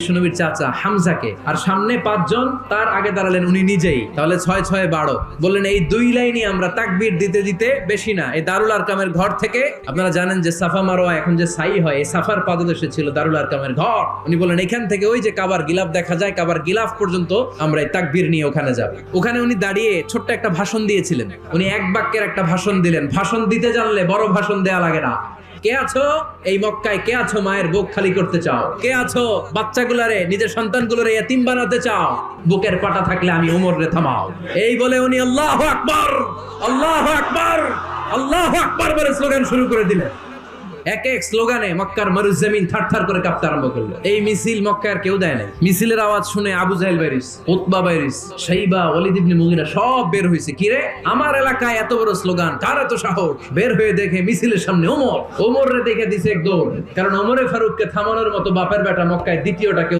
বিশ্বনবীর চাচা হামজাকে, আর সামনে 5 জন, তার আগে দাঁড়ালেন উনি নিজেই। তাহলে 6-6-12। বললেন এই 2 লাইনই আমরা তাকবীর দিতে দিতে, বেশি না, এই দারুল আরকামের ঘর থেকে, আপনারা জানেন যে সাফা মারোয়া এখন যে সাই হয়, এই সাফার পাদদেশে ছিল দারুল আরকামের ঘর। উনি বললেন এখান থেকে ওই যে কাবার গিলাফ দেখা যায়, কাবার গিলাফ পর্যন্ত আমরা এই তাকবীর নিয়ে ওখানে যাব। ওখানে উনি দাঁড়িয়ে ছোট্ট একটা ভাষণ দিয়েছিলেন। উনি এক বাক্যের একটা ভাষণ দিলেন। ভাষণ দিতে জানলে বড় ভাষণ দেয়া লাগে না। কে আছো এই মক্কায়? কে আছো মায়ের বুক খালি করতে চাও? কে আছো বাচ্চাগুলারে, নিজের সন্তানগুলোরে ইয়াতীম বানাতে চাও? বুকের পাটা থাকলে আমি ওমর রে থামাও। এই বলে উনি আল্লাহু আকবার, আল্লাহু আকবার, আল্লাহু আকবার বলে স্লোগান শুরু করে দিলেন। এক এক স্লোগানে মক্কার মরুজমিন থারথার করে কাঁপতে আরম্ভ করলো। এই মিছিল মক্কার কেউ দেয় নাই। মিছিলের আওয়াজ শুনে আবু জাহেল বাইরিস, উতবা বাইরিস, শাইবা, ওয়ালিদ ইবনে মুগিরা সব বের হয়েছে। কিরে, আমার এলাকায় এত বড় স্লোগান, কার এত সাহস? বের হয়ে দেখে মিছিলের সামনে ওমর। ওমর রে দেখে দিছে এক দৌড়, কারণ ওমরে ফারুককে থামানোর মতো বাপের বেটা মক্কায় দ্বিতীয়টা কেউ